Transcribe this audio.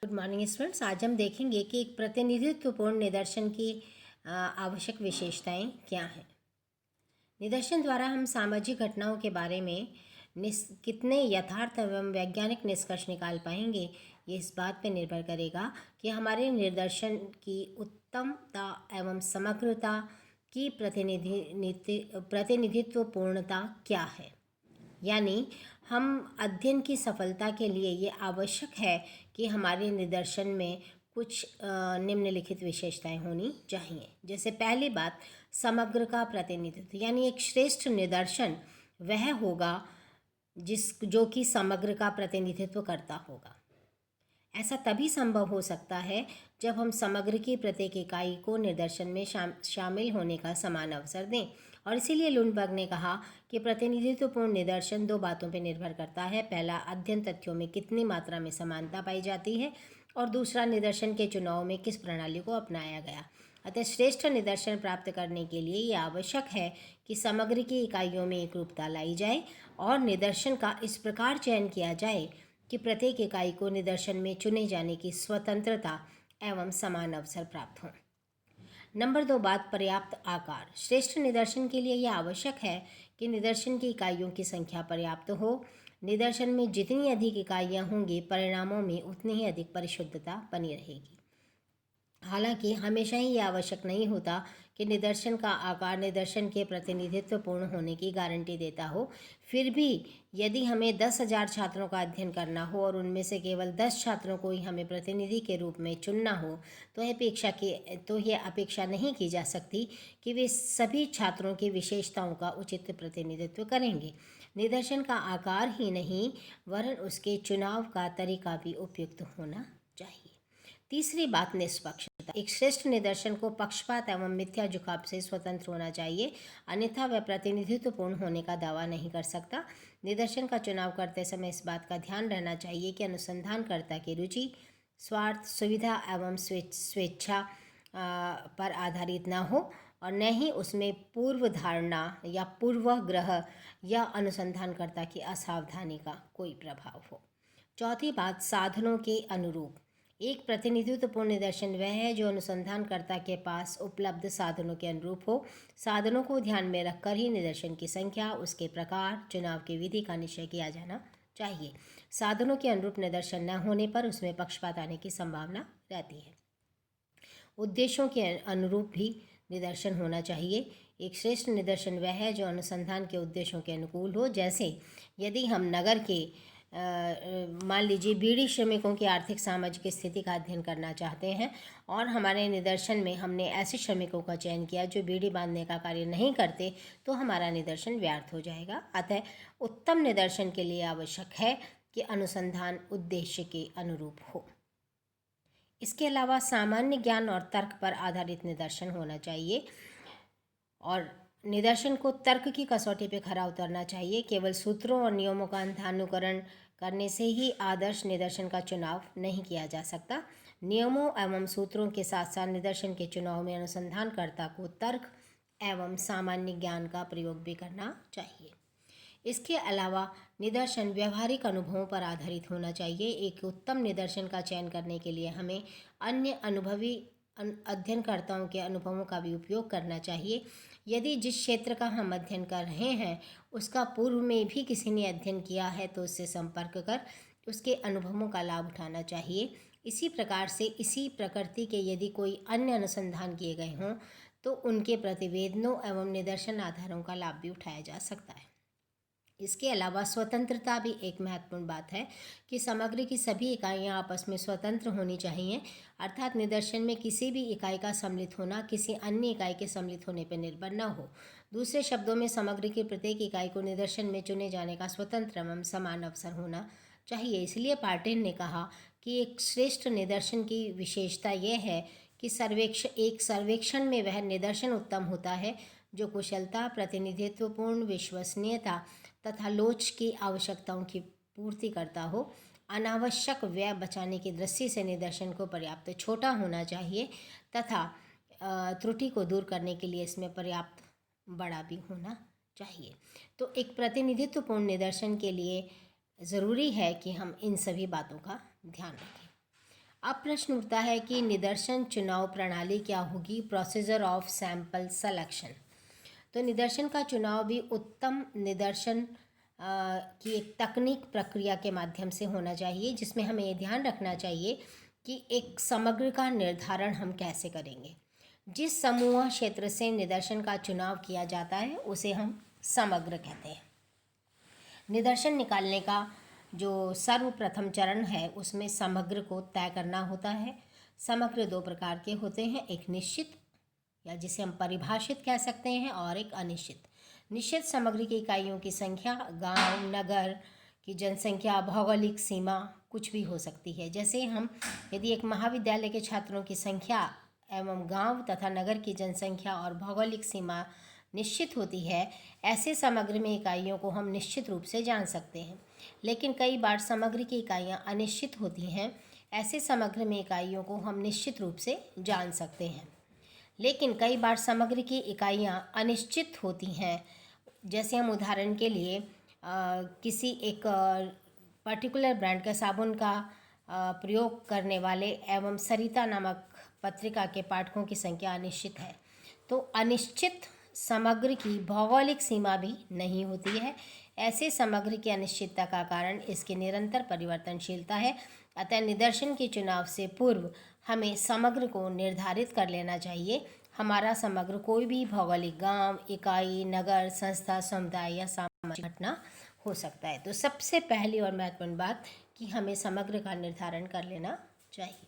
Good morning students. आज हम देखेंगे कि एक प्रतिनिधित्वपूर्ण निदर्शन की आवश्यक विशेषताएं क्या हैं। निदर्शन द्वारा हम सामाजिक घटनाओं के बारे में कितने यथार्थ एवं वैज्ञानिक निष्कर्ष निकाल पाएंगे, ये इस बात पर निर्भर करेगा कि हमारे निदर्शन की उत्तमता एवं समग्रता की प्रतिनिधित्वपूर्णता क्या है। यानी हम अध्ययन की सफलता के लिए ये आवश्यक है कि हमारे निदर्शन में कुछ निम्नलिखित विशेषताएं होनी चाहिए। जैसे पहली बात, समग्र का प्रतिनिधित्व, यानी एक श्रेष्ठ निदर्शन वह होगा जो कि समग्र का प्रतिनिधित्व करता होगा। ऐसा तभी संभव हो सकता है जब हम समग्र की प्रत्येक इकाई को निदर्शन में शामिल होने का समान अवसर दें। और इसीलिए लुंडबर्ग ने कहा कि प्रतिनिधित्वपूर्ण निदर्शन दो बातों पर निर्भर करता है। पहला, अध्ययन तथ्यों में कितनी मात्रा में समानता पाई जाती है, और दूसरा, निदर्शन के चुनाव में किस प्रणाली को अपनाया गया। अतः श्रेष्ठ निदर्शन प्राप्त करने के लिए यह आवश्यक है कि समग्र की इकाइयों में एकरूपता लाई जाए और निदर्शन का इस प्रकार चयन किया जाए कि प्रत्येक इकाई को निदर्शन में चुने जाने की स्वतंत्रता एवं समान अवसर प्राप्त हों। नंबर 2 बात, पर्याप्त आकार। श्रेष्ठ निदर्शन के लिए यह आवश्यक है कि निदर्शन की इकाइयों की संख्या पर्याप्त हो। निदर्शन में जितनी अधिक इकाइयाँ होंगी, परिणामों में उतनी ही अधिक परिशुद्धता बनी रहेगी। हालांकि हमेशा ही यह आवश्यक नहीं होता कि निदर्शन का आकार निदर्शन के प्रतिनिधित्वपूर्ण होने की गारंटी देता हो। फिर भी यदि हमें 10,000 छात्रों का अध्ययन करना हो और उनमें से केवल 10 छात्रों को ही हमें प्रतिनिधि के रूप में चुनना हो, तो यह अपेक्षा नहीं की जा सकती कि वे सभी छात्रों की विशेषताओं का उचित प्रतिनिधित्व करेंगे। निदर्शन का आकार ही नहीं, वरन उसके चुनाव का तरीका भी उपयुक्त होना चाहिए। तीसरी बात, निष्पक्षता। एक श्रेष्ठ निदर्शन को पक्षपात एवं मिथ्या झुकाव से स्वतंत्र होना चाहिए, अन्यथा वह प्रतिनिधित्वपूर्ण होने का दावा नहीं कर सकता। निदर्शन का चुनाव करते समय इस बात का ध्यान रहना चाहिए कि अनुसंधानकर्ता की रुचि, स्वार्थ, सुविधा एवं स्वेच्छा पर आधारित न हो, और न ही उसमें पूर्व धारणा या पूर्वग्रह या अनुसंधानकर्ता की असावधानी का कोई प्रभाव हो। चौथी बात, साधनों के अनुरूप। एक प्रतिनिधित्वपूर्ण निदर्शन वह है जो अनुसंधानकर्ता के पास उपलब्ध साधनों के अनुरूप हो। साधनों को ध्यान में रखकर ही निदर्शन की संख्या, उसके प्रकार, चुनाव की विधि का निश्चय किया जाना चाहिए। साधनों के अनुरूप निदर्शन न होने पर उसमें पक्षपात आने की संभावना रहती है। उद्देश्यों के अनुरूप भी निदर्शन होना चाहिए। एक श्रेष्ठ निदर्शन वह है जो अनुसंधान के उद्देश्यों के अनुकूल हो। जैसे यदि हम नगर के मान लीजिए बीड़ी श्रमिकों की आर्थिक सामाजिक स्थिति का अध्ययन करना चाहते हैं और हमारे निदर्शन में हमने ऐसे श्रमिकों का चयन किया जो बीड़ी बांधने का कार्य नहीं करते, तो हमारा निदर्शन व्यर्थ हो जाएगा। अतः उत्तम निदर्शन के लिए आवश्यक है कि अनुसंधान उद्देश्य के अनुरूप हो। इसके अलावा सामान्य ज्ञान और तर्क पर आधारित निदर्शन होना चाहिए, और निदर्शन को तर्क की कसौटी पर खरा उतरना चाहिए। केवल सूत्रों और नियमों का अंधानुकरण करने से ही आदर्श निदर्शन का चुनाव नहीं किया जा सकता। नियमों एवं सूत्रों के साथ साथ निदर्शन के चुनाव में अनुसंधानकर्ता को तर्क एवं सामान्य ज्ञान का प्रयोग भी करना चाहिए। इसके अलावा निदर्शन व्यवहारिक अनुभवों पर आधारित होना चाहिए। एक उत्तम निदर्शन का चयन करने के लिए हमें अन्य अनुभवी अध्ययनकर्ताओं के अनुभवों का भी उपयोग करना चाहिए। यदि जिस क्षेत्र का हम अध्ययन कर रहे हैं उसका पूर्व में भी किसी ने अध्ययन किया है, तो उससे संपर्क कर उसके अनुभवों का लाभ उठाना चाहिए। इसी प्रकार से इसी प्रकृति के यदि कोई अन्य अनुसंधान किए गए हों, तो उनके प्रतिवेदनों एवं निदर्शन आधारों का लाभ भी उठाया जा सकता है। इसके अलावा स्वतंत्रता भी एक महत्वपूर्ण बात है कि समग्र की सभी इकाइयां आपस में स्वतंत्र होनी चाहिए, अर्थात निदर्शन में किसी भी इकाई का सम्मिलित होना किसी अन्य इकाई के सम्मिलित होने पर निर्भर न हो। दूसरे शब्दों में, समग्र की प्रत्येक इकाई को निदर्शन में चुने जाने का स्वतंत्र एवं समान अवसर होना चाहिए। इसलिए पार्टिन ने कहा कि एक श्रेष्ठ निदर्शन की विशेषता यह है कि सर्वेक्षण में वह निदर्शन उत्तम होता है जो कुशलता, प्रतिनिधित्वपूर्ण, विश्वसनीयता तथा लोच की आवश्यकताओं की पूर्ति करता हो। अनावश्यक व्यय बचाने की दृष्टि से निदर्शन को पर्याप्त छोटा होना चाहिए तथा त्रुटि को दूर करने के लिए इसमें पर्याप्त बड़ा भी होना चाहिए। तो एक प्रतिनिधित्वपूर्ण निदर्शन के लिए ज़रूरी है कि हम इन सभी बातों का ध्यान रखें। अब प्रश्न उठता है कि निदर्शन चुनाव प्रणाली क्या होगी, प्रोसीजर ऑफ सैंपल सिलेक्शन। तो निदर्शन का चुनाव भी उत्तम निदर्शन की एक तकनीक प्रक्रिया के माध्यम से होना चाहिए, जिसमें हमें ये ध्यान रखना चाहिए कि एक समग्र का निर्धारण हम कैसे करेंगे। जिस समूह क्षेत्र से निदर्शन का चुनाव किया जाता है उसे हम समग्र कहते हैं। निदर्शन निकालने का जो सर्वप्रथम चरण है उसमें समग्र को तय करना होता है। समग्र दो प्रकार के होते हैं, एक निश्चित या जिसे हम परिभाषित कह सकते हैं, और एक अनिश्चित। निश्चित समग्र की इकाइयों की संख्या गांव, नगर की जनसंख्या, भौगोलिक सीमा कुछ भी हो सकती है। जैसे हम यदि एक महाविद्यालय के छात्रों की संख्या एवं गांव तथा नगर की जनसंख्या और भौगोलिक सीमा निश्चित होती है, ऐसे समग्र में इकाइयों को हम निश्चित रूप से जान सकते हैं। लेकिन कई बार समग्र की इकाइयाँ अनिश्चित होती हैं, ऐसे समग्र में इकाइयों को हम निश्चित रूप से जान सकते हैं। लेकिन कई बार समग्र की इकाइयाँ अनिश्चित होती हैं। जैसे हम उदाहरण के लिए किसी एक पर्टिकुलर ब्रांड का साबुन का प्रयोग करने वाले एवं सरिता नामक पत्रिका के पाठकों की संख्या अनिश्चित है। तो अनिश्चित समग्र की भौगोलिक सीमा भी नहीं होती है। ऐसे समग्र की अनिश्चितता का कारण इसकी निरंतर परिवर्तनशीलता है। अतः निदर्शन के चुनाव से पूर्व हमें समग्र को निर्धारित कर लेना चाहिए। हमारा समग्र कोई भी भौगोलिक गांव, इकाई, नगर, संस्था, समुदाय या सामाजिक घटना हो सकता है। तो सबसे पहली और महत्वपूर्ण बात कि हमें समग्र का निर्धारण कर लेना चाहिए।